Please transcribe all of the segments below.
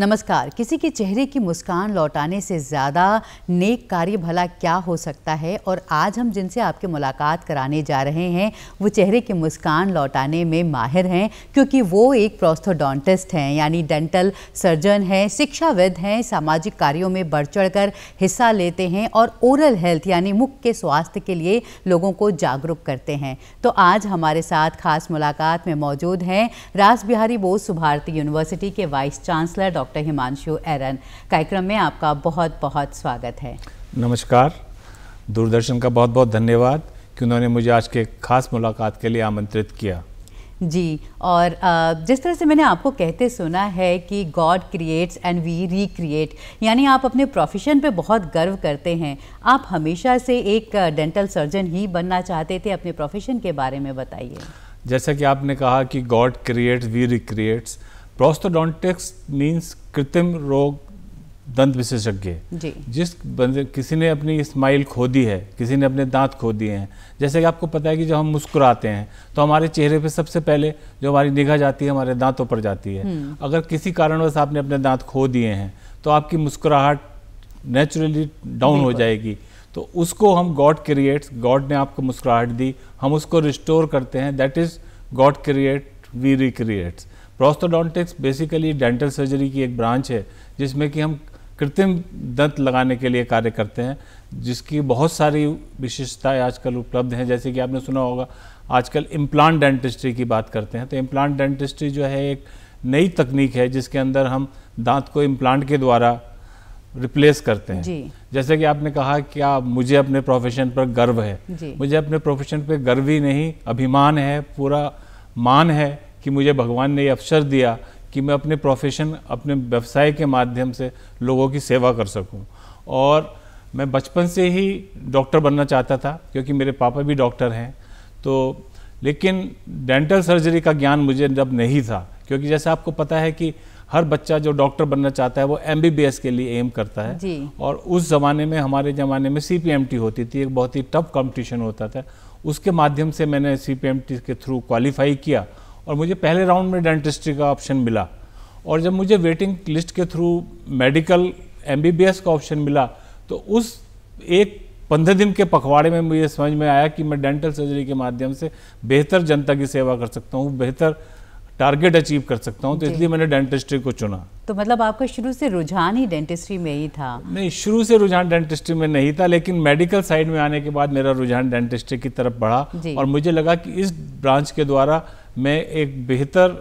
नमस्कार। किसी के चेहरे की मुस्कान लौटाने से ज़्यादा नेक कार्य भला क्या हो सकता है। और आज हम जिनसे आपके मुलाकात कराने जा रहे हैं वो चेहरे की मुस्कान लौटाने में माहिर हैं, क्योंकि वो एक प्रोस्थोडोंटिस्ट हैं, यानी डेंटल सर्जन हैं, शिक्षाविद हैं, सामाजिक कार्यों में बढ़ चढ़कर हिस्सा लेते हैं और ओरल हेल्थ यानी मुख के स्वास्थ्य के लिए लोगों को जागरूक करते हैं। तो आज हमारे साथ खास मुलाकात में मौजूद हैं रास बिहारी बोस भारती यूनिवर्सिटी के वाइस चांसलर डॉक्टर हिमांशु एरन। कार्यक्रम में आपका बहुत बहुत स्वागत है। नमस्कार। दूरदर्शन का बहुत बहुत धन्यवाद कि उन्होंने मुझे आज के खास मुलाकात के लिए आमंत्रित किया। जी, और जिस तरह से मैंने आपको कहते सुना है कि God creates and we recreate, यानी आप अपने प्रोफेशन पे बहुत गर्व करते हैं। आप हमेशा से एक डेंटल सर्जन ही बनना चाहते थे। अपने प्रोफेशन के बारे में बताइए। जैसा कि आपने कहा कि God creates we recreates, prosthodontics means कृत्रिम रोग दंत विशेषज्ञ। जिस बंदे किसी ने अपनी स्माइल खो दी है, किसी ने अपने दांत खो दिए हैं। जैसे कि आपको पता है कि जब हम मुस्कुराते हैं तो हमारे चेहरे पे सबसे पहले जो हमारी निगाह जाती है हमारे दांतों पर जाती है। अगर किसी कारणवश आपने अपने दांत खो दिए हैं तो आपकी मुस्कुराहट नेचुरली डाउन हो जाएगी। तो उसको हम गॉड क्रिएट्स, गॉड ने आपको मुस्कुराहट दी, हम उसको रिस्टोर करते हैं। That is God create we recreates. Prosthodontics basically dental surgery की एक ब्रांच है जिसमें कि हम कृत्रिम दंत लगाने के लिए कार्य करते हैं, जिसकी बहुत सारी विशेषताएं आजकल उपलब्ध हैं। जैसे कि आपने सुना होगा आजकल इम्प्लांट डेंटिस्ट्री की बात करते हैं। तो इम्प्लांट डेंटिस्ट्री जो है एक नई तकनीक है जिसके अंदर हम दांत को इम्प्लांट के द्वारा रिप्लेस करते हैं। जैसे कि आपने कहा क्या मुझे अपने प्रोफेशन पर गर्व है। मुझे अपने प्रोफेशन पर गर्व ही नहीं, अभिमान है, पूरा मान है कि मुझे भगवान ने ये अवसर दिया कि मैं अपने प्रोफेशन, अपने व्यवसाय के माध्यम से लोगों की सेवा कर सकूं। और मैं बचपन से ही डॉक्टर बनना चाहता था क्योंकि मेरे पापा भी डॉक्टर हैं। तो लेकिन डेंटल सर्जरी का ज्ञान मुझे जब नहीं था, क्योंकि जैसे आपको पता है कि हर बच्चा जो डॉक्टर बनना चाहता है वो MBBS के लिए एम करता है। और उस ज़माने में, हमारे ज़माने में CPMT होती थी, एक बहुत ही टफ कंपटीशन होता था। उसके माध्यम से मैंने CPMT के थ्रू क्वालिफाई किया और मुझे पहले राउंड में डेंटिस्ट्री का ऑप्शन मिला। और जब मुझे वेटिंग लिस्ट के थ्रू मेडिकल MBBS का ऑप्शन मिला तो उस एक 15 दिन के पखवाड़े में मुझे समझ में आया कि मैं डेंटल सर्जरी के माध्यम से बेहतर जनता की सेवा कर सकता हूँ, बेहतर टारगेट अचीव कर सकता हूँ। तो इसलिए मैंने डेंटिस्ट्री को चुना। तो मतलब आपका शुरू से रुझान ही डेंटिस्ट्री में ही था? नहीं, शुरू से रुझान डेंटिस्ट्री में नहीं था, लेकिन मेडिकल साइड में आने के बाद मेरा रुझान डेंटिस्ट्री की तरफ बढ़ा और मुझे लगा कि इस ब्रांच के द्वारा मैं एक बेहतर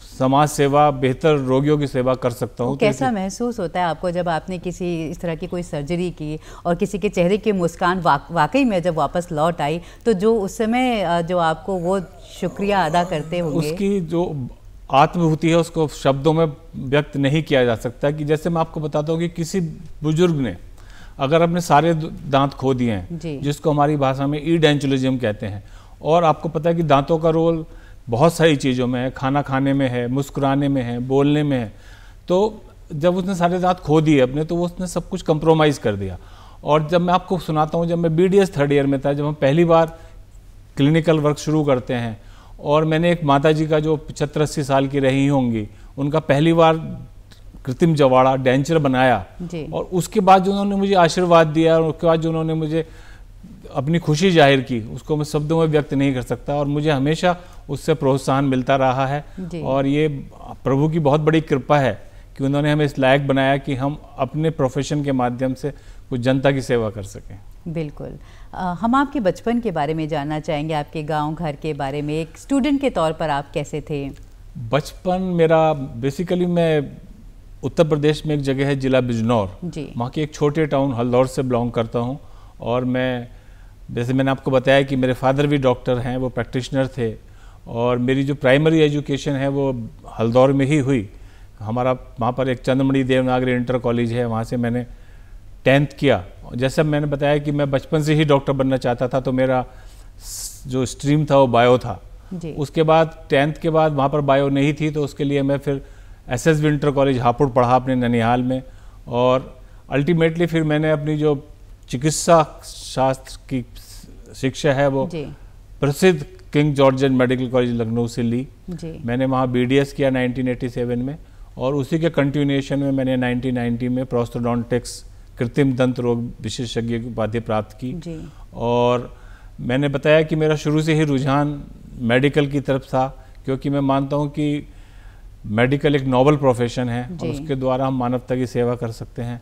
समाज सेवा, बेहतर रोगियों की सेवा कर सकता हूँ। कैसा महसूस होता है आपको जब आपने किसी इस तरह की कोई सर्जरी की और किसी के चेहरे की मुस्कान वाकई में जब वापस लौट आई, तो जो उस समय जो आपको वो शुक्रिया अदा करते होंगे, उसकी जो आत्मभूति है उसको शब्दों में व्यक्त नहीं किया जा सकता। कि जैसे मैं आपको बताता हूँ कि किसी बुजुर्ग ने अगर अपने सारे दांत खो दिए हैं, जिसको हमारी भाषा में ईडेंचुलिज्म कहते हैं, और आपको पता है कि दांतों का रोल बहुत सारी चीज़ों में है, खाना खाने में है, मुस्कुराने में है, बोलने में है। तो जब उसने सारे दांत खो दिए अपने, तो वो उसने सब कुछ कंप्रोमाइज़ कर दिया। और जब मैं आपको सुनाता हूँ, जब मैं BDS 3rd ईयर में था, जब हम पहली बार क्लिनिकल वर्क शुरू करते हैं, और मैंने एक माताजी का जो 75-80 साल की रही होंगी, उनका पहली बार कृत्रिम जवाड़ा डेंचर बनाया, और उसके बाद जो उन्होंने मुझे आशीर्वाद दिया और उसके बाद जो उन्होंने मुझे अपनी खुशी जाहिर की, उसको मैं शब्दों में व्यक्त नहीं कर सकता। और मुझे हमेशा उससे प्रोत्साहन मिलता रहा है। और ये प्रभु की बहुत बड़ी कृपा है कि उन्होंने हमें इस लायक बनाया कि हम अपने प्रोफेशन के माध्यम से कुछ जनता की सेवा कर सकें। बिल्कुल। हम आपके बचपन के बारे में जानना चाहेंगे, आपके गांव घर के बारे में। एक स्टूडेंट के तौर पर आप कैसे थे? बचपन मेरा बेसिकली, मैं उत्तर प्रदेश में एक जगह है जिला बिजनौर, वहाँ के एक छोटे टाउन हल्दौर से बिलोंग करता हूँ। और मैं, जैसे मैंने आपको बताया कि मेरे फादर भी डॉक्टर हैं, वो प्रैक्टिशनर थे, और मेरी जो प्राइमरी एजुकेशन है वो हल्दौर में ही हुई। हमारा वहाँ पर एक चंद्रमणि देवनागरी इंटर कॉलेज है, वहाँ से मैंने 10th किया। जैसे मैंने बताया कि मैं बचपन से ही डॉक्टर बनना चाहता था, तो मेरा जो स्ट्रीम था वो बायो था। उसके बाद 10th के बाद वहाँ पर बायो नहीं थी, तो उसके लिए मैं फिर SSV इंटर कॉलेज हापुड़ पढ़ा अपने ननिहाल में। और अल्टीमेटली फिर मैंने अपनी जो चिकित्सा शास्त्र की शिक्षा है वो प्रसिद्ध king George medical college Lucknow से ली। मैंने वहाँ BDS किया 1987 में, और उसी के कंटिन्यूएशन में मैंने 1990 में प्रोस्थोडोंटिक्स कृत्रिम दंत रोग विशेषज्ञ की उपाधि प्राप्त की जी। और मैंने बताया कि मेरा शुरू से ही रुझान मेडिकल की तरफ था, क्योंकि मैं मानता हूँ कि मेडिकल एक नोबल प्रोफेशन है और उसके द्वारा हम मानवता की सेवा कर सकते हैं।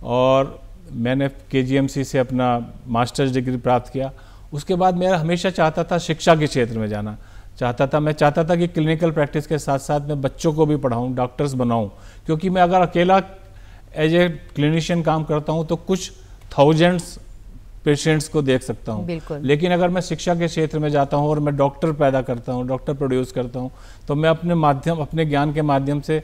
और मैंने KGMC से अपना मास्टर्स डिग्री प्राप्त किया। उसके बाद मेरा हमेशा चाहता था शिक्षा के क्षेत्र में जाना मैं चाहता था कि क्लिनिकल प्रैक्टिस के साथ साथ मैं बच्चों को भी पढ़ाऊँ, डॉक्टर्स बनाऊँ, क्योंकि मैं अगर अकेला एज ए क्लिनिशियन काम करता हूँ तो कुछ थाउजेंड्स पेशेंट्स को देख सकता हूँ, लेकिन अगर मैं शिक्षा के क्षेत्र में जाता हूँ और मैं डॉक्टर पैदा करता हूँ, डॉक्टर प्रोड्यूस करता हूँ, तो मैं अपने ज्ञान के माध्यम से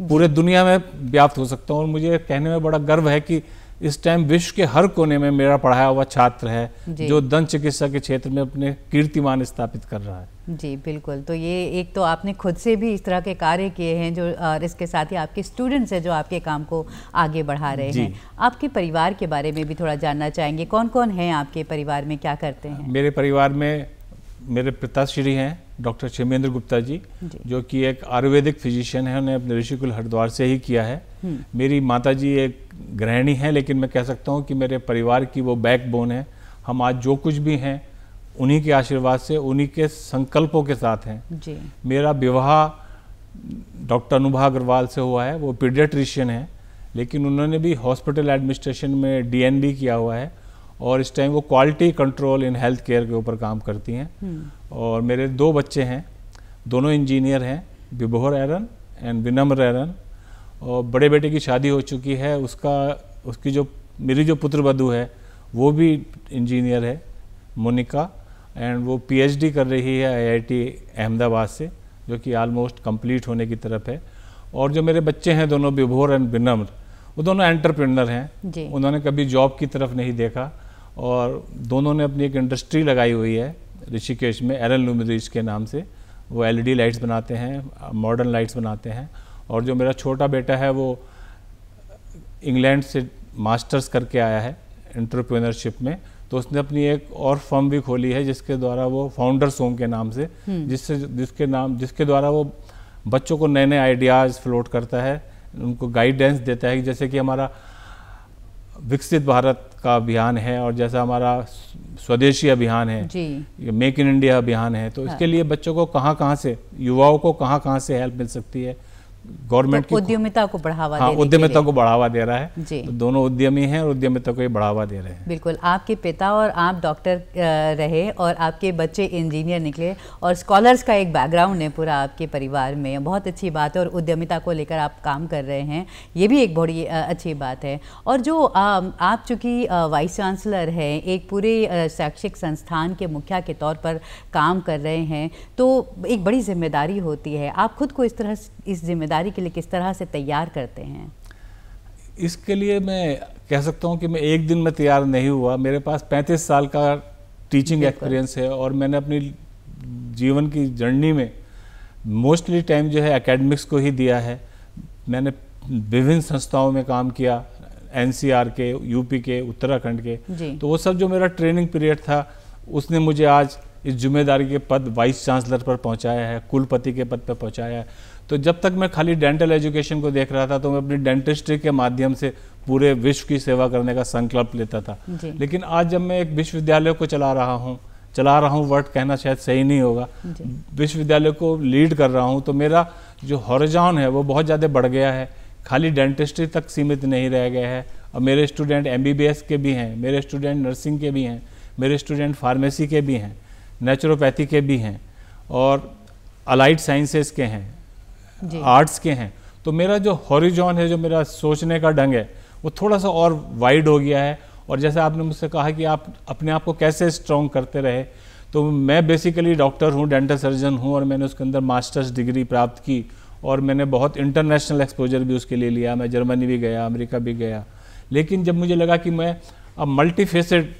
पूरे दुनिया में व्याप्त हो सकता हूँ। और मुझे कहने में बड़ा गर्व है कि इस टाइम विश्व के हर कोने में मेरा पढ़ाया हुआ छात्र है जो दंत चिकित्सा के क्षेत्र में अपने कीर्तिमान स्थापित कर रहा है। जी बिल्कुल। तो ये एक तो आपने खुद से भी इस तरह के कार्य किए हैं जो, और इसके साथ ही आपके स्टूडेंट्स हैं जो आपके काम को आगे बढ़ा रहे हैं। आपके परिवार के बारे में भी थोड़ा जानना चाहेंगे, कौन कौन हैं आपके परिवार में, क्या करते हैं? मेरे परिवार में मेरे पिताश्री हैं डॉक्टर क्षेमेंद्र गुप्ता जी, जो कि एक आयुर्वेदिक फिजिशियन है, उन्हें अपने ऋषिकुल हरिद्वार से ही किया है। मेरी माताजी एक गृहिणी हैं, लेकिन मैं कह सकता हूँ कि मेरे परिवार की वो बैकबोन है। हम आज जो कुछ भी हैं उन्हीं के आशीर्वाद से, उन्हीं के संकल्पों के साथ हैं जी। मेरा विवाह डॉक्टर अनुभा अग्रवाल से हुआ है, वो पीडियाट्रिशियन है, लेकिन उन्होंने भी हॉस्पिटल एडमिनिस्ट्रेशन में DNB किया हुआ है और इस टाइम वो quality control in health care के ऊपर काम करती हैं। और मेरे 2 बच्चे हैं, दोनों इंजीनियर हैं, विभोर एरन एंड विनम्र एरन। और बड़े बेटे की शादी हो चुकी है, उसकी जो मेरी जो पुत्र वधू है वो भी इंजीनियर है, मोनिका, एंड वो PhD कर रही है IIT अहमदाबाद से, जो कि ऑलमोस्ट कंप्लीट होने की तरफ है। और जो मेरे बच्चे हैं दोनों, विभोर एंड विनम्र, वो दोनों एंटरप्रेन्योर हैं, उन्होंने कभी जॉब की तरफ नहीं देखा और दोनों ने अपनी एक इंडस्ट्री लगाई हुई है ऋषिकेश में, एरन लुमिरीज के नाम से। वो LED लाइट्स बनाते हैं, मॉडर्न लाइट्स बनाते हैं। और जो मेरा छोटा बेटा है वो इंग्लैंड से मास्टर्स करके आया है एंटरप्रेन्योरशिप में, तो उसने अपनी एक और फर्म भी खोली है जिसके द्वारा वो फाउंडर्स होम के नाम से, जिसके द्वारा वो बच्चों को नए नए आइडियाज़ फ्लोट करता है, उनको गाइडेंस देता है। जैसे कि हमारा विकसित भारत का अभियान है और जैसा हमारा स्वदेशी अभियान है, मेक इन इंडिया अभियान है, तो इसके लिए बच्चों को कहाँ से, युवाओं को कहाँ से हेल्प मिल सकती है। गवर्नमेंट तो उद्यमिता को बढ़ावा हाँ, उद्यमिता को बढ़ावा दे रहा है जी। तो दोनों उद्यमी हैं और उद्यमिता को ही बढ़ावा दे रहे हैं। बिल्कुल। आपके पिता और आप डॉक्टर रहे और आपके बच्चे इंजीनियर निकले और स्कॉलर्स का एक बैकग्राउंड है पूरा आपके परिवार में, बहुत अच्छी बात है। और उद्यमिता को लेकर आप काम कर रहे हैं, ये भी एक बड़ी अच्छी बात है। और जो आप चूँकि वाइस चांसलर हैं, एक पूरे शैक्षिक संस्थान के मुखिया के तौर पर काम कर रहे हैं, तो एक बड़ी जिम्मेदारी होती है। आप खुद को इस जिम्मेदारी के लिए किस तरह से तैयार करते हैं? इसके लिए मैं कह सकता हूं कि मैं एक दिन में तैयार नहीं हुआ। मेरे पास 35 साल का टीचिंग एक्सपीरियंस है और मैंने अपनी जीवन की जर्नी में मोस्टली टाइम जो है एकेडमिक्स को ही दिया है। मैंने विभिन्न संस्थाओं में काम किया, NCR के, UP के, उत्तराखंड के, तो वो सब जो मेरा ट्रेनिंग पीरियड था उसने मुझे आज इस जिम्मेदारी के पद वाइस चांसलर पर पहुंचाया है, कुलपति के पद पर पहुंचाया है। तो जब तक मैं खाली डेंटल एजुकेशन को देख रहा था तो मैं अपनी डेंटिस्ट्री के माध्यम से पूरे विश्व की सेवा करने का संकल्प लेता था। लेकिन आज जब मैं एक विश्वविद्यालय को चला रहा हूँ वर्ड कहना शायद सही नहीं होगा, विश्वविद्यालय को लीड कर रहा हूँ, तो मेरा जो हॉरिजॉन है वो बहुत ज़्यादा बढ़ गया है, खाली डेंटिस्ट्री तक सीमित नहीं रह गया है। अब मेरे स्टूडेंट MBBS के भी हैं, मेरे स्टूडेंट नर्सिंग के भी हैं, मेरे स्टूडेंट फार्मेसी के भी हैं, नेचुरोपैथी के भी हैं और अलाइड साइंसेस के हैं, आर्ट्स के हैं। तो मेरा जो हॉरिजॉन है, जो मेरा सोचने का ढंग है, वो थोड़ा सा और वाइड हो गया है। और जैसे आपने मुझसे कहा कि आप अपने आप को कैसे स्ट्रॉन्ग करते रहे, तो मैं बेसिकली डॉक्टर हूँ, डेंटल सर्जन हूँ और मैंने उसके अंदर मास्टर्स डिग्री प्राप्त की और मैंने बहुत इंटरनेशनल एक्सपोजर भी उसके लिए लिया। मैं जर्मनी भी गया, अमेरिका भी गया। लेकिन जब मुझे लगा कि मैं अब मल्टीफेसेड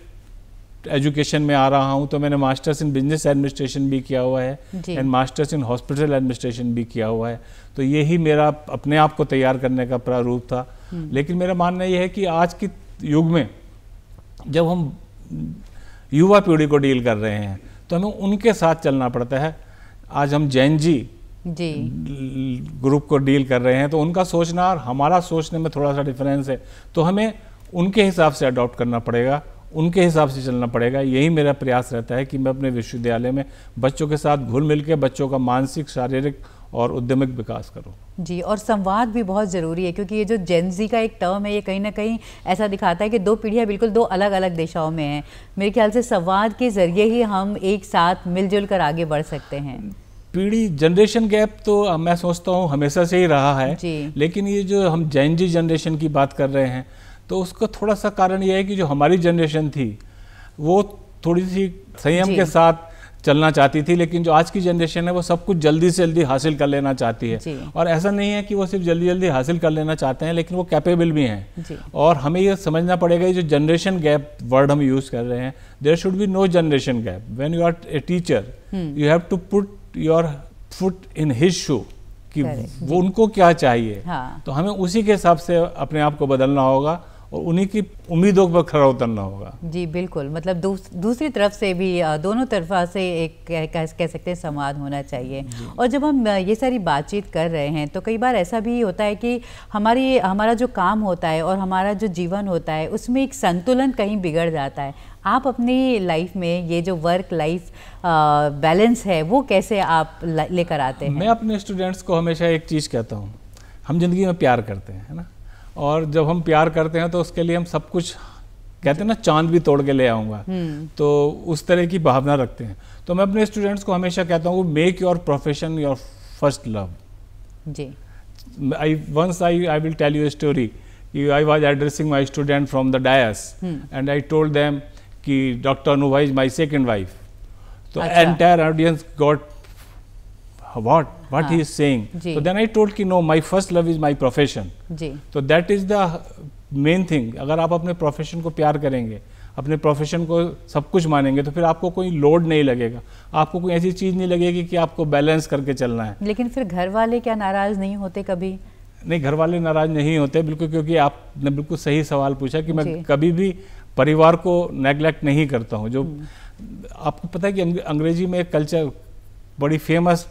एजुकेशन में आ रहा हूँ, तो मैंने मास्टर्स इन बिजनेस एडमिनिस्ट्रेशन भी किया हुआ है and masters in hospital administration भी किया हुआ है। तो यही मेरा अपने आप को तैयार करने का प्रारूप था। लेकिन मेरा मानना यह है कि आज के युग में जब हम युवा पीढ़ी को डील कर रहे हैं तो हमें उनके साथ चलना पड़ता है। आज हम जैन जी जी ग्रुप को डील कर रहे हैं, तो उनका सोचना और हमारा सोचने में थोड़ा सा डिफरेंस है, तो हमें उनके हिसाब से अडॉप्ट करना पड़ेगा, उनके हिसाब से चलना पड़ेगा। यही मेरा प्रयास रहता है कि मैं अपने विश्वविद्यालय में बच्चों के साथ घुल मिल के बच्चों का मानसिक, शारीरिक और उद्यमिक विकास करूं। जी, और संवाद भी बहुत ज़रूरी है, क्योंकि ये जो जेन ज़ी का एक टर्म है, ये कहीं ना कहीं ऐसा दिखाता है कि दो पीढ़ियाँ बिल्कुल दो अलग अलग दिशाओं में हैं। मेरे ख्याल से संवाद के ज़रिए ही हम एक साथ मिलजुल कर आगे बढ़ सकते हैं। पीढ़ी जनरेशन गैप तो मैं सोचता हूँ हमेशा से ही रहा है जी। लेकिन ये जो हम जेन जी जनरेशन की बात कर रहे हैं, तो उसका थोड़ा सा कारण ये है कि जो हमारी जनरेशन थी वो थोड़ी सी संयम के साथ चलना चाहती थी, लेकिन जो आज की जनरेशन है वो सब कुछ जल्दी से जल्दी हासिल कर लेना चाहती है। और ऐसा नहीं है कि वो सिर्फ जल्दी जल्दी हासिल कर लेना चाहते हैं, लेकिन वो कैपेबल भी हैं। और हमें ये समझना पड़ेगा, ये जो जनरेशन गैप वर्ड हम यूज़ कर रहे हैं, there should be no generation gap. When you are a teacher you have to put your foot in his shoe कि वो उनको क्या चाहिए। तो हमें उसी के हिसाब से अपने आप को बदलना होगा और उन्हीं की उम्मीदों पर खरा उतरना होगा। जी बिल्कुल, मतलब दूसरी तरफ से भी दोनों तरफा से एक कह सकते हैं संवाद होना चाहिए। और जब हम ये सारी बातचीत कर रहे हैं तो कई बार ऐसा भी होता है कि हमारा जो काम होता है और हमारा जो जीवन होता है उसमें एक संतुलन कहीं बिगड़ जाता है। आप अपनी लाइफ में ये जो वर्क लाइफ बैलेंस है वो कैसे आप लेकर आते हैं? मैं अपने स्टूडेंट्स को हमेशा एक चीज़ कहता हूँ, हम जिंदगी में प्यार करते हैं, है ना, और जब हम प्यार करते हैं तो उसके लिए हम सब कुछ, कहते हैं ना, चांद भी तोड़ के ले आऊँगा, तो उस तरह की भावना रखते हैं। तो मैं अपने स्टूडेंट्स को हमेशा कहता हूँ, make your profession your first love. जी, I will tell you a story. I was addressing my student from the dais and I told them कि Dr. Anubha is my second wife. So entire audience got what he is saying. So then I told कि no, my first love is my profession. So that is the main thing. अगर आप अपने profession को प्यार करेंगे, अपने profession को सब कुछ मानेंगे, तो फिर आपको कोई लोड नहीं लगेगा, आपको कोई ऐसी चीज़ नहीं लगेगी कि आपको बैलेंस करके चलना है। लेकिन फिर घर वाले क्या नाराज़ नहीं होते कभी? नहीं, घर वाले नाराज़ नहीं होते बिल्कुल, क्योंकि आपने बिल्कुल सही सवाल पूछा कि मैं कभी भी परिवार को नेगलेक्ट नहीं करता हूँ। जो आपको पता है कि अंग्रेजी में एक कल्चर, बड़ी फेमस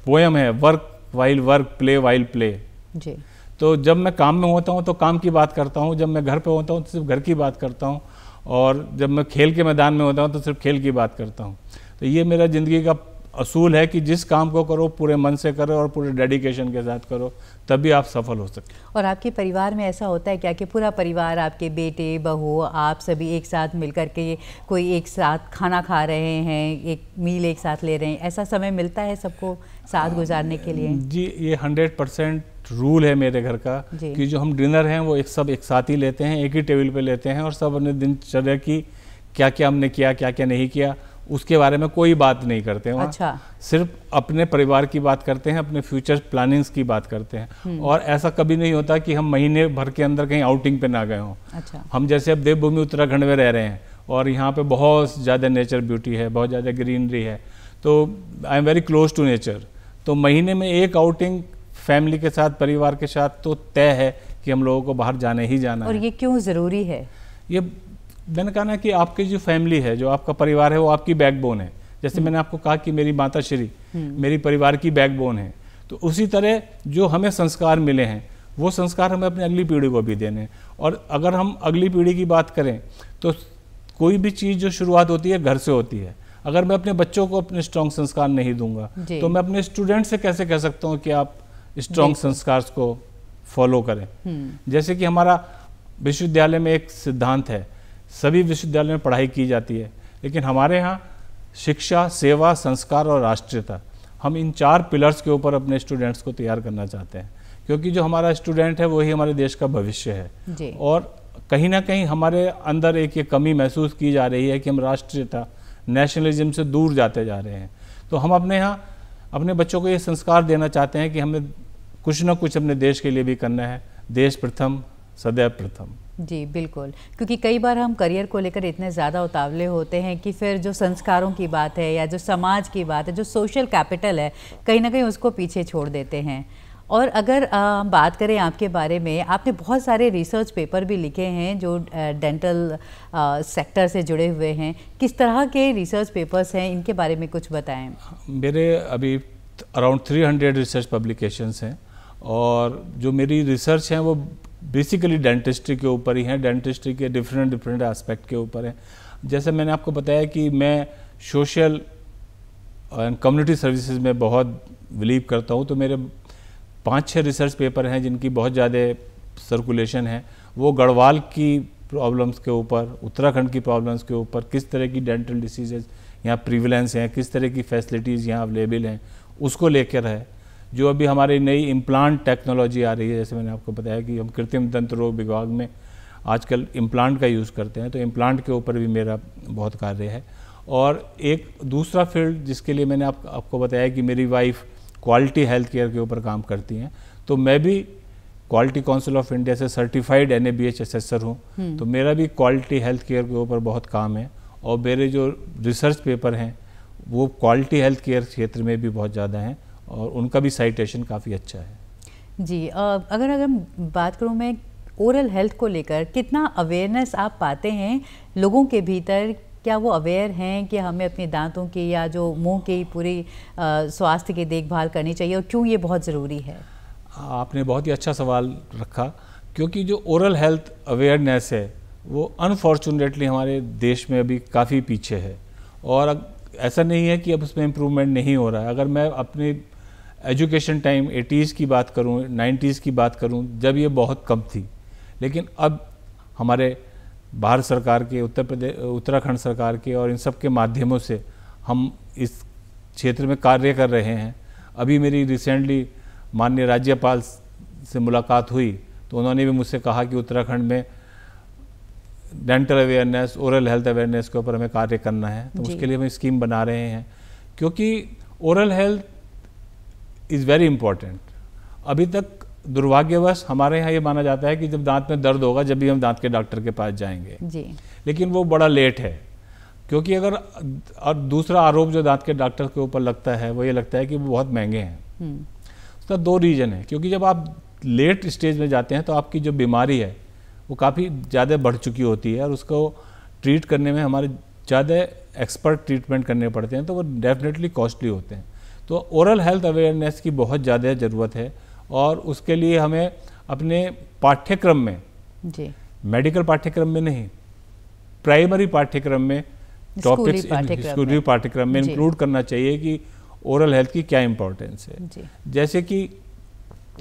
पोएम है, work while work, play while play. जी। तो जब मैं काम में होता हूँ तो काम की बात करता हूँ, जब मैं घर पे होता हूँ तो सिर्फ घर की बात करता हूँ, और जब मैं खेल के मैदान में होता हूँ तो सिर्फ खेल की बात करता हूँ। तो ये मेरा ज़िंदगी का असूल है कि जिस काम को करो पूरे मन से करो और पूरे डेडिकेशन के साथ करो, तभी आप सफल हो सकते हैं। और आपके परिवार में ऐसा होता है क्या कि पूरा परिवार, आपके बेटे, बहू, आप सभी एक साथ मिलकर के कोई एक साथ खाना खा रहे हैं, एक मील एक साथ ले रहे हैं, ऐसा समय मिलता है सबको साथ गुजारने के लिए? जी, ये 100% रूल है मेरे घर का कि जो हम डिनर हैं वो सब एक साथ ही लेते हैं, एक ही टेबल पे लेते हैं, और सब अपने दिनचर्या की क्या क्या हमने किया, क्या क्या नहीं किया, उसके बारे में कोई बात नहीं करते हैं। अच्छा। सिर्फ अपने परिवार की बात करते हैं, अपने फ्यूचर प्लानिंग्स की बात करते हैं। और ऐसा कभी नहीं होता कि हम महीने भर के अंदर कहीं आउटिंग पे ना गए हों। अच्छा। हम जैसे अब देवभूमि उत्तराखंड में रह रहे हैं और यहाँ पे बहुत ज़्यादा नेचर ब्यूटी है, बहुत ज़्यादा ग्रीनरी है, तो I am very close to nature. तो महीने में एक आउटिंग फैमिली के साथ, परिवार के साथ तो तय है कि हम लोगों को बाहर जाने ही जाना है। और ये क्यों ज़रूरी है? ये मैंने कहा ना कि आपकी जो फैमिली है, जो आपका परिवार है, वो आपकी बैकबोन है। जैसे मैंने आपको कहा कि मेरी माता श्री मेरी परिवार की बैकबोन है, तो उसी तरह जो हमें संस्कार मिले हैं वो संस्कार हमें अपनी अगली पीढ़ी को भी देने हैं। और अगर हम अगली पीढ़ी की बात करें तो कोई भी चीज़ जो शुरुआत होती है घर से होती है। अगर मैं अपने बच्चों को अपने स्ट्रॉन्ग संस्कार नहीं दूंगा तो मैं अपने स्टूडेंट से कैसे कह सकता हूँ कि आप स्ट्रॉन्ग संस्कार को फॉलो करें। जैसे कि हमारा विश्वविद्यालय में एक सिद्धांत है, सभी विश्वविद्यालय में पढ़ाई की जाती है, लेकिन हमारे यहाँ शिक्षा, सेवा, संस्कार और राष्ट्रीयता, हम इन 4 पिलर्स के ऊपर अपने स्टूडेंट्स को तैयार करना चाहते हैं, क्योंकि जो हमारा स्टूडेंट है वही हमारे देश का भविष्य है। और कहीं ना कहीं हमारे अंदर एक ये कमी महसूस की जा रही है कि हम राष्ट्रीयता, नेशनलिज्म से दूर जाते जा रहे हैं। तो हम अपने यहाँ अपने बच्चों को ये संस्कार देना चाहते हैं कि हमें कुछ ना कुछ अपने देश के लिए भी करना है। देश प्रथम, सदैव प्रथम। जी बिल्कुल, क्योंकि कई बार हम करियर को लेकर इतने ज़्यादा उतावले होते हैं कि फिर जो संस्कारों की बात है या जो समाज की बात है, जो सोशल कैपिटल है, कहीं ना कहीं उसको पीछे छोड़ देते हैं। और अगर हम बात करें आपके बारे में, आपने बहुत सारे रिसर्च पेपर भी लिखे हैं जो डेंटल सेक्टर से जुड़े हुए हैं। किस तरह के रिसर्च पेपर्स हैं, इनके बारे में कुछ बताएं। मेरे अभी अराउंड 300 रिसर्च पब्लिकेशंस हैं और जो मेरी रिसर्च हैं वो बेसिकली डेंटिस्ट्री के ऊपर ही हैं, डेंटिस्ट्री के डिफरेंट एस्पेक्ट के ऊपर हैं। जैसे मैंने आपको बताया कि मैं सोशल एंड कम्युनिटी सर्विसेज में बहुत बिलीव करता हूँ, तो मेरे 5-6 रिसर्च पेपर हैं जिनकी बहुत ज़्यादा सर्कुलेशन है। वो गढ़वाल की प्रॉब्लम्स के ऊपर, उत्तराखंड की प्रॉब्लम्स के ऊपर, किस तरह की डेंटल डिसीजेज यहाँ प्रीवलेंस हैं, किस तरह की फैसिलिटीज़ यहाँ अवेलेबल हैं, उसको लेकर है। जो अभी हमारी नई इम्प्लांट टेक्नोलॉजी आ रही है, जैसे मैंने आपको बताया कि हम कृत्रिम दंत रोग विभाग में आजकल इम्प्लांट का यूज़ करते हैं, तो इम्प्लांट के ऊपर भी मेरा बहुत कार्य है। और एक दूसरा फील्ड जिसके लिए मैंने आपको बताया कि मेरी वाइफ क्वालिटी हेल्थ केयर के ऊपर काम करती हैं, तो मैं भी क्वालिटी काउंसिल ऑफ इंडिया से सर्टिफाइड NABH असेसर हूँ, तो मेरा भी क्वालिटी हेल्थ केयर के ऊपर बहुत काम है। और मेरे जो रिसर्च पेपर हैं वो क्वालिटी हेल्थ केयर क्षेत्र में भी बहुत ज़्यादा हैं और उनका भी साइटेशन काफ़ी अच्छा है। जी, अगर बात करूँ मैं ओरल हेल्थ को लेकर, कितना अवेयरनेस आप पाते हैं लोगों के भीतर? क्या वो अवेयर हैं कि हमें अपने दांतों की या जो मुंह की पूरी स्वास्थ्य की देखभाल करनी चाहिए, और क्यों ये बहुत ज़रूरी है? आपने बहुत ही अच्छा सवाल रखा, क्योंकि जो ओरल हेल्थ अवेयरनेस है वो अनफॉर्चुनेटली हमारे देश में अभी काफ़ी पीछे है। और ऐसा नहीं है कि अब उसमें इम्प्रूवमेंट नहीं हो रहा है। अगर मैं अपने एजुकेशन टाइम 80s की बात करूं, 90s की बात करूं, जब ये बहुत कम थी, लेकिन अब हमारे भारत सरकार के, उत्तराखंड सरकार के और इन सब के माध्यमों से हम इस क्षेत्र में कार्य कर रहे हैं। अभी मेरी रिसेंटली माननीय राज्यपाल से मुलाकात हुई, तो उन्होंने भी मुझसे कहा कि उत्तराखंड में dental awareness, oral health awareness के ऊपर हमें कार्य करना है, तो उसके लिए हम स्कीम बना रहे हैं, क्योंकि oral health is very important. अभी तक दुर्भाग्यवश हमारे यहाँ ये माना जाता है कि जब दांत में दर्द होगा जब भी हम दांत के डॉक्टर के पास जाएंगे जी, लेकिन वो बड़ा लेट है। क्योंकि अगर और दूसरा आरोप जो दांत के डॉक्टर के ऊपर लगता है वो ये लगता है कि वो बहुत महंगे हैं। उसका 2 रीज़न है, क्योंकि जब आप लेट स्टेज में जाते हैं तो आपकी जो बीमारी है वो काफ़ी ज़्यादा बढ़ चुकी होती है और उसको ट्रीट करने में हमारे ज़्यादा एक्सपर्ट ट्रीटमेंट करने पड़ते हैं, तो वो डेफिनेटली कॉस्टली होते हैं। तो ओरल हेल्थ अवेयरनेस की बहुत ज़्यादा ज़रूरत है और उसके लिए हमें अपने पाठ्यक्रम में जी, मेडिकल पाठ्यक्रम में नहीं, प्राइमरी पाठ्यक्रम में, टॉपिक्स स्कूली पाठ्यक्रम में इंक्लूड करना चाहिए कि ओरल हेल्थ की क्या इम्पोर्टेंस है। जैसे कि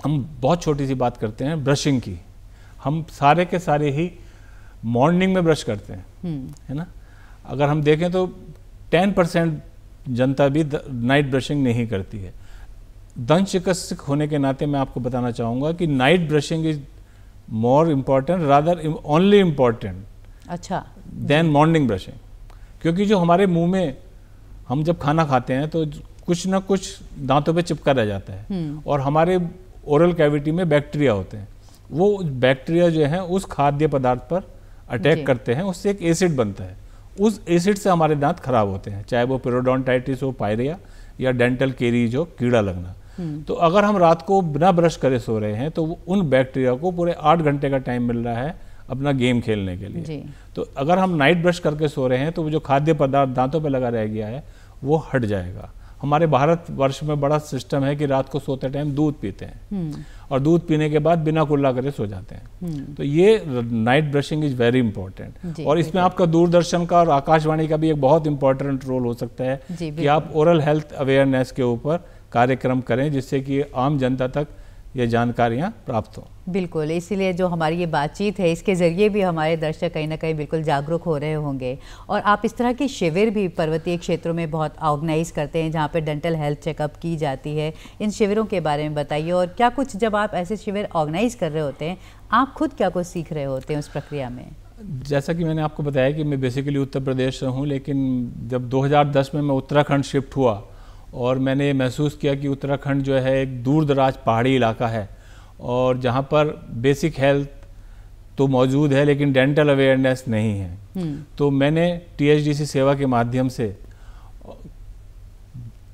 हम बहुत छोटी सी बात करते हैं ब्रशिंग की, हम सारे के सारे ही मॉर्निंग में ब्रश करते हैं, है ना। अगर हम देखें तो 10% जनता भी नाइट ब्रशिंग नहीं करती है। दंत चिकित्सक होने के नाते मैं आपको बताना चाहूँगा कि night brushing is more important, rather only important अच्छा देन मॉर्निंग ब्रशिंग। क्योंकि जो हमारे मुंह में हम जब खाना खाते हैं तो कुछ ना कुछ दांतों पे चिपका रह जाता है और हमारे ओरल कैविटी में बैक्टीरिया होते हैं। वो बैक्टीरिया जो है उस खाद्य पदार्थ पर अटैक करते हैं, उससे एक एसिड बनता है, उस एसिड से हमारे दांत खराब होते हैं, चाहे वो पेरोडोंटाइटिस हो, पायरिया या डेंटल केरीज हो, कीड़ा लगना। तो अगर हम रात को बिना ब्रश करे सो रहे हैं तो उन बैक्टीरिया को पूरे 8 घंटे का टाइम मिल रहा है अपना गेम खेलने के लिए। तो अगर हम नाइट ब्रश करके सो रहे हैं तो वो जो खाद्य पदार्थ दांतों पे लगा रह गया है वो हट जाएगा। हमारे भारतवर्ष में बड़ा सिस्टम है कि रात को सोते टाइम दूध पीते हैं और दूध पीने के बाद बिना कुल्ला करे सो जाते हैं। तो ये night brushing is very important और इसमें आपका दूरदर्शन का और आकाशवाणी का भी एक बहुत इंपॉर्टेंट रोल हो सकता है कि आप ओरल हेल्थ अवेयरनेस के ऊपर कार्यक्रम करें जिससे कि आम जनता तक ये जानकारियाँ प्राप्त हो। बिल्कुल, इसीलिए जो हमारी ये बातचीत है इसके ज़रिए भी हमारे दर्शक कहीं ना कहीं बिल्कुल जागरूक हो रहे होंगे। और आप इस तरह के शिविर भी पर्वतीय क्षेत्रों में बहुत ऑर्गेनाइज करते हैं जहाँ पे डेंटल हेल्थ चेकअप की जाती है। इन शिविरों के बारे में बताइए और क्या कुछ जब आप ऐसे शिविर ऑर्गेनाइज कर रहे होते हैं आप खुद क्या कुछ सीख रहे होते हैं उस प्रक्रिया में? जैसा कि मैंने आपको बताया कि मैं बेसिकली उत्तर प्रदेश से हूँ, लेकिन जब 2010 में मैं उत्तराखंड शिफ्ट हुआ और मैंने महसूस किया कि उत्तराखंड जो है एक दूर दराज पहाड़ी इलाका है और जहाँ पर बेसिक हेल्थ तो मौजूद है लेकिन डेंटल अवेयरनेस नहीं है। तो मैंने THDC सेवा के माध्यम से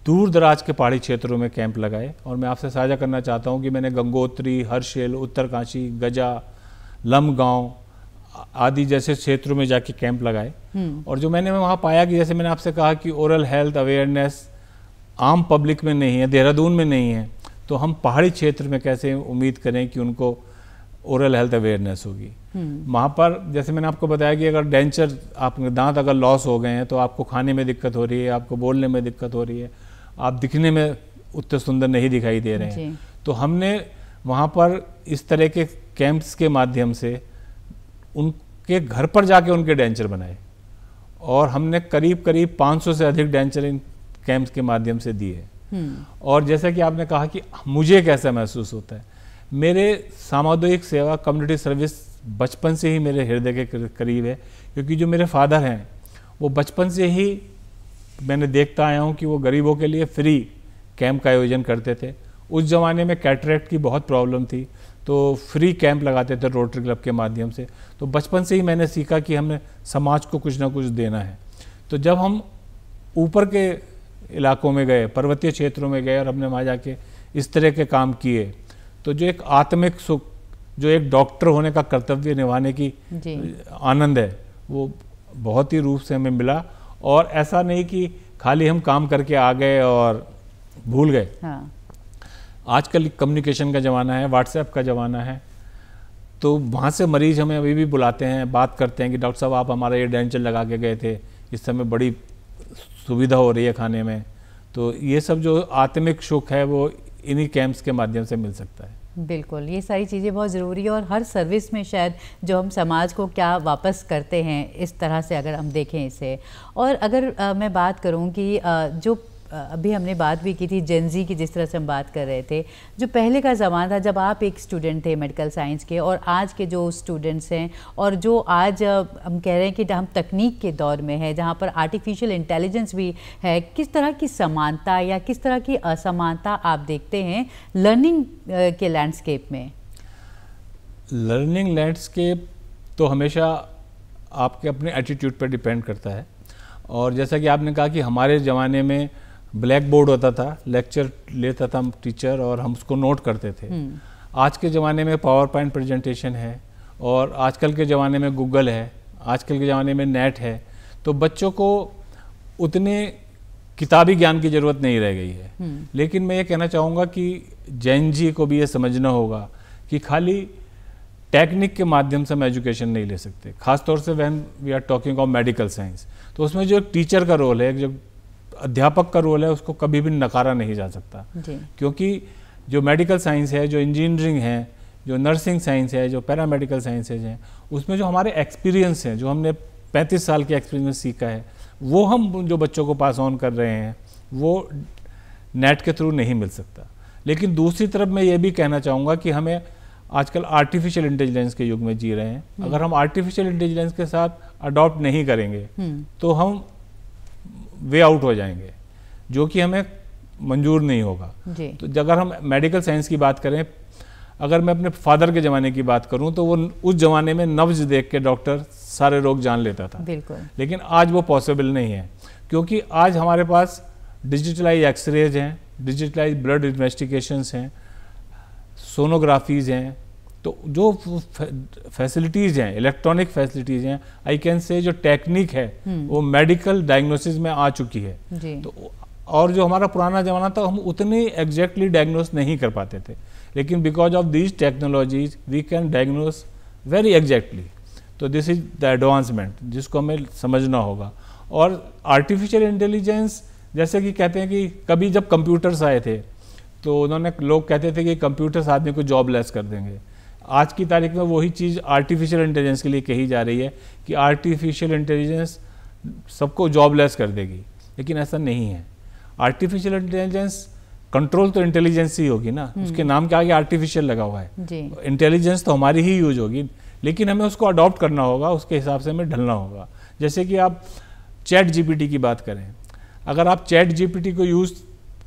दूर दराज के पहाड़ी क्षेत्रों में कैंप लगाए। और मैं आपसे साझा करना चाहता हूं कि मैंने गंगोत्री, हर्षिल, उत्तरकाशी, गजा, लमगांव आदि जैसे क्षेत्रों में जाके कैंप लगाए। और जो मैंने वहाँ पाया कि जैसे मैंने आपसे कहा कि ओरल हेल्थ अवेयरनेस आम पब्लिक में नहीं है, देहरादून में नहीं है, तो हम पहाड़ी क्षेत्र में कैसे उम्मीद करें कि उनको ओरल हेल्थ अवेयरनेस होगी। वहाँ पर जैसे मैंने आपको बताया कि अगर डेंचर, आपके दांत अगर लॉस हो गए हैं तो आपको खाने में दिक्कत हो रही है, आपको बोलने में दिक्कत हो रही है, आप दिखने में उतने सुंदर नहीं दिखाई दे रहे हैं। तो हमने वहाँ पर इस तरह के कैंप्स के माध्यम से उनके घर पर जाके उनके डेंचर बनाए और हमने करीब करीब 500 से अधिक डेंचर इन कैंप्स के माध्यम से दिए। और जैसा कि आपने कहा कि मुझे कैसा महसूस होता है, मेरे सामुदायिक सेवा कम्युनिटी सर्विस बचपन से ही मेरे हृदय के करीब है, क्योंकि जो मेरे फादर हैं वो बचपन से ही मैंने देखता आया हूँ कि वो गरीबों के लिए फ्री कैंप का आयोजन करते थे। उस ज़माने में कैटरेक्ट की बहुत प्रॉब्लम थी, तो फ्री कैंप लगाते थे रोटरी क्लब के माध्यम से। तो बचपन से ही मैंने सीखा कि हमें समाज को कुछ ना कुछ देना है। तो जब हम ऊपर के इलाकों में गए, पर्वतीय क्षेत्रों में गए और हमने वहाँ जाके इस तरह के काम किए, तो जो एक आत्मिक सुख, जो एक डॉक्टर होने का कर्तव्य निभाने की आनंद है, वो बहुत ही रूप से हमें मिला। और ऐसा नहीं कि खाली हम काम करके आ गए और भूल गए। हाँ। आजकल कम्युनिकेशन का ज़माना है, व्हाट्सएप का ज़माना है, तो वहाँ से मरीज़ हमें अभी भी बुलाते हैं, बात करते हैं कि डॉक्टर साहब आप हमारा ये डेंचर लगा के गए थे, इस समय बड़ी सुविधा हो रही है खाने में। तो ये सब जो आत्मिक सुख है वो इन्हीं कैंप्स के माध्यम से मिल सकता है। बिल्कुल, ये सारी चीज़ें बहुत ज़रूरी है और हर सर्विस में शायद जो हम समाज को क्या वापस करते हैं, इस तरह से अगर हम देखें इसे। और अगर मैं बात करूं कि जो अभी हमने बात भी की थी जेनजी की, जिस तरह से हम बात कर रहे थे, जो पहले का ज़माना था जब आप एक स्टूडेंट थे मेडिकल साइंस के, और आज के जो स्टूडेंट्स हैं और जो आज हम कह रहे हैं कि हम तकनीक के दौर में है जहाँ पर आर्टिफिशियल इंटेलिजेंस भी है, किस तरह की समानता या किस तरह की असमानता आप देखते हैं लर्निंग के लैंडस्केप में? लर्निंग लैंडस्केप तो हमेशा आपके अपने एटीट्यूड पर डिपेंड करता है। और जैसा कि आपने कहा कि हमारे ज़माने में ब्लैक बोर्ड होता था, लेक्चर लेता था टीचर और हम उसको नोट करते थे। आज के ज़माने में पावर पॉइंट प्रेजेंटेशन है, और आजकल के ज़माने में गूगल है, आजकल के ज़माने में नेट है, तो बच्चों को उतने किताबी ज्ञान की ज़रूरत नहीं रह गई है। लेकिन मैं ये कहना चाहूँगा कि जैन जी को भी ये समझना होगा कि खाली टेक्निक के माध्यम से हम एजुकेशन नहीं ले सकते, खासतौर से when we are talking of medical science. तो उसमें जो एक टीचर का रोल है, जो अध्यापक का रोल है, उसको कभी भी नकारा नहीं जा सकता। क्योंकि जो मेडिकल साइंस है, जो इंजीनियरिंग है, जो नर्सिंग साइंस है, जो पैरामेडिकल साइंसेज हैं, उसमें जो हमारे एक्सपीरियंस हैं, जो हमने 35 साल के एक्सपीरियंस सीखा है, वो हम जो बच्चों को पास ऑन कर रहे हैं वो नेट के थ्रू नहीं मिल सकता। लेकिन दूसरी तरफ मैं ये भी कहना चाहूँगा कि हमें आजकल आर्टिफिशियल इंटेलिजेंस के युग में जी रहे हैं। अगर हम आर्टिफिशियल इंटेलिजेंस के साथ अडॉप्ट नहीं करेंगे तो हम वे आउट हो जाएंगे, जो कि हमें मंजूर नहीं होगा। तो अगर हम मेडिकल साइंस की बात करें, अगर मैं अपने फादर के ज़माने की बात करूं तो वो उस ज़माने में नब्ज देख के डॉक्टर सारे रोग जान लेता था। लेकिन आज वो पॉसिबल नहीं है, क्योंकि आज हमारे पास डिजिटलाइज एक्सरेज हैं, डिजिटलाइज ब्लड इन्वेस्टिगेशंस हैं, सोनोग्राफीज़ हैं। तो जो फैसिलिटीज़ हैं, इलेक्ट्रॉनिक फैसिलिटीज़ हैं, आई कैन से जो टेक्निक है वो मेडिकल डायग्नोसिस में आ चुकी है। तो और जो हमारा पुराना ज़माना था, हम उतनी एग्जैक्टली डायग्नोस नहीं कर पाते थे, लेकिन because of these technologies we can diagnose very exactly. तो दिस इज द एडवांसमेंट जिसको हमें समझना होगा। और आर्टिफिशियल इंटेलिजेंस, जैसे कि कहते हैं कि कभी जब कंप्यूटर्स आए थे तो उन्होंने, लोग कहते थे कि कंप्यूटर्स आदमी को जॉबलेस कर देंगे। आज की तारीख में वही चीज़ आर्टिफिशियल इंटेलिजेंस के लिए कही जा रही है कि आर्टिफिशियल इंटेलिजेंस सबको जॉबलेस कर देगी, लेकिन ऐसा नहीं है। आर्टिफिशियल इंटेलिजेंस कंट्रोल तो इंटेलिजेंस ही होगी ना, उसके नाम के आगे आर्टिफिशियल लगा हुआ है। इंटेलिजेंस तो हमारी ही यूज होगी, लेकिन हमें उसको अडॉप्ट करना होगा, उसके हिसाब से हमें ढलना होगा। जैसे कि आप चैट जीपीटी की बात करें, अगर आप चैट जीपीटी को यूज़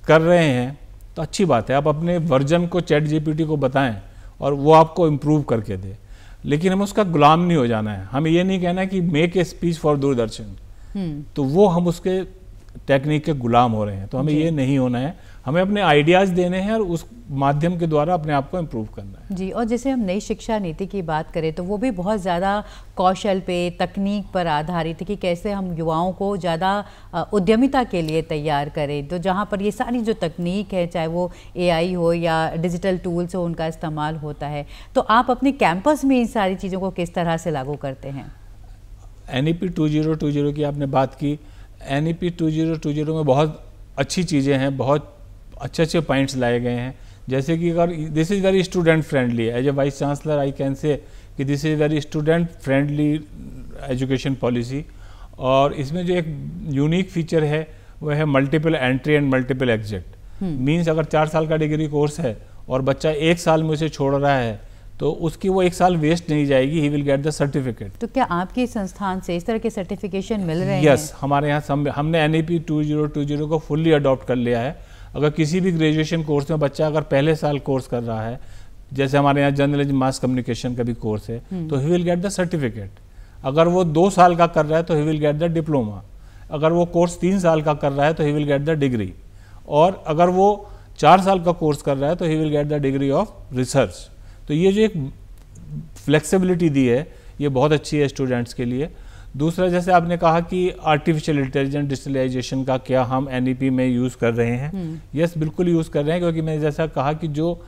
कर रहे हैं तो अच्छी बात है, आप अपने वर्जन को चैट जीपीटी को बताएं और वो आपको इम्प्रूव करके दे, लेकिन हमें उसका गुलाम नहीं हो जाना है। हमें ये नहीं कहना कि make a speech for Doordarshan, तो वो हम उसके टेक्निक के गुलाम हो रहे हैं। तो हमें ये नहीं होना है, हमें अपने आइडियाज़ देने हैं और उस माध्यम के द्वारा अपने आप को इम्प्रूव करना है। जी, और जैसे हम नई शिक्षा नीति की बात करें तो वो भी बहुत ज़्यादा कौशल पे, तकनीक पर आधारित है कि कैसे हम युवाओं को ज़्यादा उद्यमिता के लिए तैयार करें। तो जहाँ पर ये सारी जो तकनीक है, चाहे वो AI हो या डिजिटल टूल्स हो, उनका इस्तेमाल होता है, तो आप अपने कैंपस में इन सारी चीज़ों को किस तरह से लागू करते हैं? NEP 2020 की आपने बात की। NEP 2020 में बहुत अच्छी चीज़ें हैं, बहुत अच्छे पॉइंट्स लाए गए हैं। जैसे कि अगर this is very student friendly, as a vice chancellor I can say कि this is very student friendly education policy. और इसमें जो एक यूनिक फीचर है वह है multiple entry and multiple exit. Means अगर 4 साल का डिग्री कोर्स है और बच्चा 1 साल में उसे छोड़ रहा है तो उसकी वो 1 साल वेस्ट नहीं जाएगी, he will get the certificate. तो क्या आपके संस्थान से इस तरह के सर्टिफिकेशन मिल रहे हैं? यस, हमारे यहाँ हमने NEP 2020 को फुल्ली अडॉप्ट कर लिया है। अगर किसी भी ग्रेजुएशन कोर्स में बच्चा अगर पहले साल कोर्स कर रहा है, जैसे हमारे यहाँ जर्नलिज्म मास कम्युनिकेशन का भी कोर्स है, तो he will get the certificate. अगर वो 2 साल का कर रहा है तो he will get the diploma. अगर वो कोर्स 3 साल का कर रहा है तो he will get the degree. और अगर वो 4 साल का कोर्स कर रहा है तो he will get the degree of research. तो ये जो एक फ्लेक्सिबिलिटी दी है ये बहुत अच्छी है स्टूडेंट्स के लिए। दूसरा, जैसे आपने कहा कि आर्टिफिशियल इंटेलिजेंस डिजिटलाइजेशन का क्या हम NEP में यूज़ कर रहे हैं? यस, बिल्कुल यूज़ कर रहे हैं, क्योंकि मैंने जैसा कहा कि जो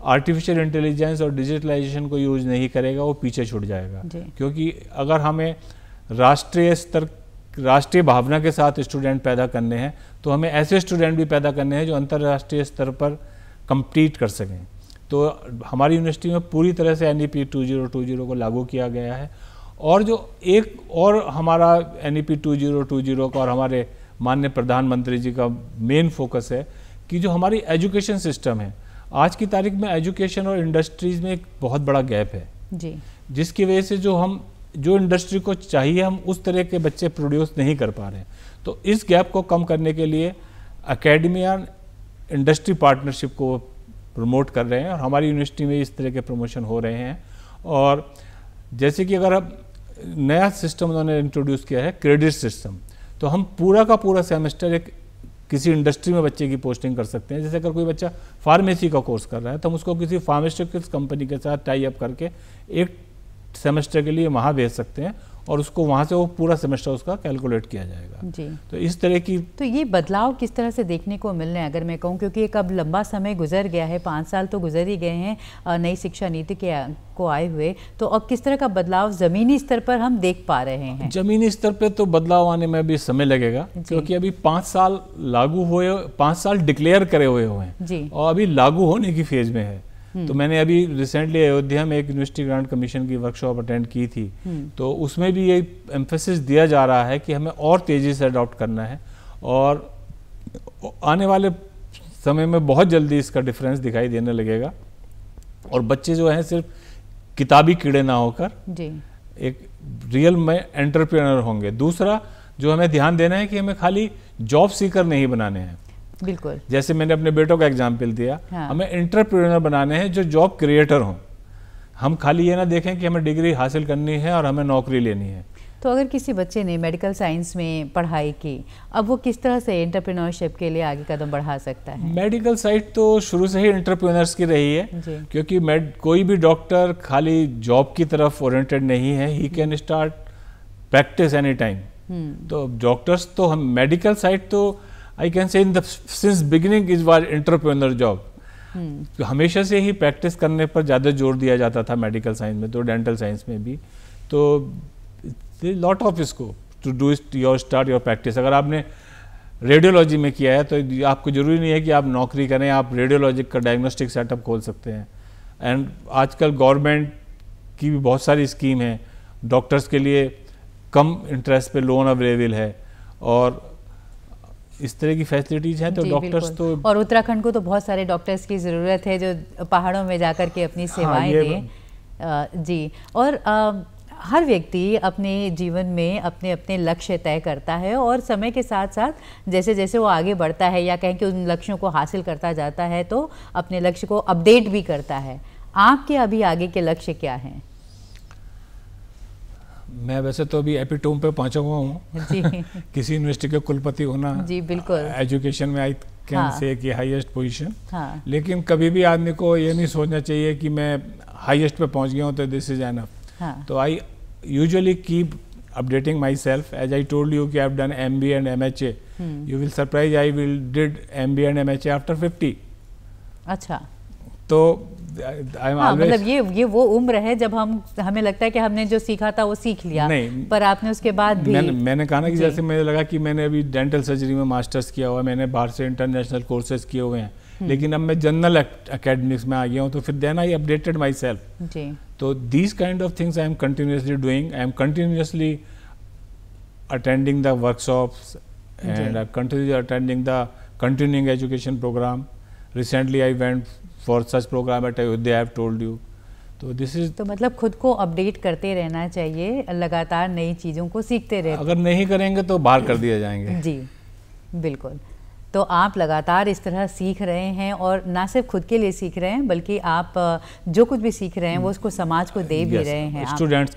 आर्टिफिशियल इंटेलिजेंस और डिजिटलाइजेशन को यूज़ नहीं करेगा वो पीछे छूट जाएगा। क्योंकि अगर हमें राष्ट्रीय भावना के साथ स्टूडेंट पैदा करने हैं तो हमें ऐसे स्टूडेंट भी पैदा करने हैं जो अंतर्राष्ट्रीय स्तर पर कम्पीट कर सकें। तो हमारी यूनिवर्सिटी में पूरी तरह से NEP 2020 को लागू किया गया है। और जो एक और हमारा NEP 2020 का और हमारे माननीय प्रधानमंत्री जी का मेन फोकस है कि जो हमारी एजुकेशन सिस्टम है, आज की तारीख में एजुकेशन और इंडस्ट्रीज़ में एक बहुत बड़ा गैप है जी, जिसकी वजह से जो इंडस्ट्री को चाहिए हम उस तरह के बच्चे प्रोड्यूस नहीं कर पा रहे हैं। तो इस गैप को कम करने के लिए एकेडमिया इंडस्ट्री पार्टनरशिप को प्रमोट कर रहे हैं और हमारी यूनिवर्सिटी में इस तरह के प्रमोशन हो रहे हैं। और जैसे कि अगर अब नया सिस्टम उन्होंने इंट्रोड्यूस किया है क्रेडिट सिस्टम, तो हम पूरा का पूरा सेमेस्टर एक किसी इंडस्ट्री में बच्चे की पोस्टिंग कर सकते हैं। जैसे अगर कोई बच्चा फार्मेसी का कोर्स कर रहा है तो हम उसको किसी फार्मास्यूटिकल्स कंपनी के साथ टाई अप करके एक सेमेस्टर के लिए वहाँ भेज सकते हैं और उसको वहाँ से वो पूरा सेमेस्टर उसका कैलकुलेट किया जाएगा जी। तो इस तरह की तो ये बदलाव किस तरह से देखने को मिल रहे हैं अगर मैं कहूँ, क्योंकि एक अब लंबा समय गुजर गया है, 5 साल तो गुजर ही गए हैं नई शिक्षा नीति को आए हुए, तो अब किस तरह का बदलाव ज़मीनी स्तर पर हम देख पा रहे हैं? ज़मीनी स्तर पर तो बदलाव आने में अभी समय लगेगा, क्योंकि अभी 5 साल लागू हुए, 5 साल डिक्लेयर करे हुए हैं और अभी लागू होने की फेज में है। तो मैंने अभी रिसेंटली अयोध्या में एक यूनिवर्सिटी ग्रांट कमीशन की वर्कशॉप अटेंड की थी, तो उसमें भी ये एम्फेसिस दिया जा रहा है कि हमें और तेज़ी से अडॉप्ट करना है और आने वाले समय में बहुत जल्दी इसका डिफरेंस दिखाई देने लगेगा और बच्चे जो हैं सिर्फ किताबी कीड़े ना होकर एक रियल में एंटरप्रेन्योर होंगे। दूसरा जो हमें ध्यान देना है कि हमें खाली जॉब सीकर नहीं बनाने हैं, बिल्कुल जैसे मैंने अपने बेटों का एग्जाम्पल दिया, हमें एंटरप्रेन्योर बनाने हैं जो जॉब क्रिएटर हों। हम खाली ये ना देखें कि हमें डिग्री हासिल करनी है और हमें नौकरी लेनी है। तो अगर किसी बच्चे ने मेडिकल साइंस में पढ़ाई की, अब वो किस तरह से एंटरप्रेन्योरशिप के लिए आगे कदम बढ़ा सकता है? मेडिकल साइड तो शुरू से ही एंटरप्रेन्योर्स की रही है, क्योंकि कोई भी डॉक्टर खाली जॉब की तरफ ओरिएंटेड नहीं है, he can start practice any time. तो डॉक्टर्स तो हम मेडिकल साइड तो आई कैन से in the sins beginning is was entrepreneur job. हमेशा से ही प्रैक्टिस करने पर ज़्यादा जोर दिया जाता था मेडिकल साइंस में, तो डेंटल साइंस में भी। तो lot of scope to do your start your practice. अगर आपने रेडियोलॉजी में किया है तो आपको ज़रूरी नहीं है कि आप नौकरी करें, आप रेडियोलॉजी का डायग्नोस्टिक सेटअप खोल सकते हैं। एंड आजकल गवर्नमेंट की भी बहुत सारी स्कीम है, डॉक्टर्स के लिए कम इंटरेस्ट पे लोन अवेलेबल है और इस तरह की फैसिलिटीज़ हैं। तो डॉक्टर्स तो, और उत्तराखंड को तो बहुत सारे डॉक्टर्स की ज़रूरत है जो पहाड़ों में जाकर के अपनी सेवाएं दें जी। और हर व्यक्ति अपने जीवन में अपने अपने लक्ष्य तय करता है और समय के साथ साथ जैसे जैसे वो आगे बढ़ता है या कहें कि उन लक्ष्यों को हासिल करता जाता है तो अपने लक्ष्य को अपडेट भी करता है। आपके अभी आगे के लक्ष्य क्या हैं? मैं वैसे तो अभी एपिटोम पे पहुंचा हुआ हूँ किसी यूनिवर्सिटी के कुलपति होना जी बिल्कुल, एजुकेशन में आई कैन से कि हाईएस्ट पोजीशन। हाँ, लेकिन कभी भी आदमी को ये नहीं सोचना चाहिए कि मैं हाईएस्ट पे पहुंच गया हूँ तो दिस इज एनफ। हाँ, तो I usually keep updating myself. As I told you, I've done MBA and MHA. You will surprise, I will did MBA and MHA after 50. अच्छा, तो I'm हाँ, always, मतलब ये वो उम्र है जब हमें लगता है कि हमने जो सीखा था वो सीख लिया, नहीं, पर आपने उसके बाद भी मैंने कहा ना कि जैसे मुझे लगा कि मैंने अभी डेंटल सर्जरी में मास्टर्स किया हुआ है, मैंने बाहर से इंटरनेशनल कोर्सेज किए हुए हैं, लेकिन अब मैं जनरल एकेडमिक्स में आ गया हूँ, तो फिर then I updated myself. जी, तो these kind of things I am continuously doing, I am continuously attending the workshops and I'm continuously attending the continuing education program. Recently I went for such program at Ayodhya, I have told you. तो this is, तो मतलब खुद को update करते रहना चाहिए, लगातार नई चीज़ों को सीखते रहते, अगर नहीं करेंगे तो बाहर कर दिया जाएंगे। जी बिल्कुल। तो आप लगातार इस तरह सीख रहे हैं और ना सिर्फ खुद के लिए सीख रहे हैं बल्कि आप जो कुछ भी सीख रहे हैं वो उसको समाज को दे भी रहे हैं, स्टूडेंट्स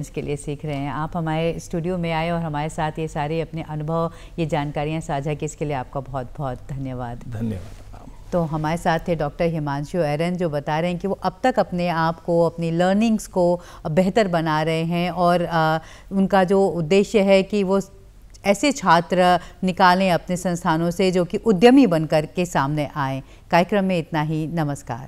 के लिए सीख रहे हैं। आप हमारे स्टूडियो में आए और हमारे साथ ये सारे अपने अनुभव, ये जानकारियाँ साझा की, इसके लिए आपका बहुत बहुत धन्यवाद। धन्यवाद। तो हमारे साथ थे डॉक्टर हिमांशु एरन, जो बता रहे हैं कि वो अब तक अपने आप को, अपनी लर्निंग्स को बेहतर बना रहे हैं और उनका जो उद्देश्य है कि वो ऐसे छात्र निकालें अपने संस्थानों से जो कि उद्यमी बनकर के सामने आएं। कार्यक्रम में इतना ही, नमस्कार।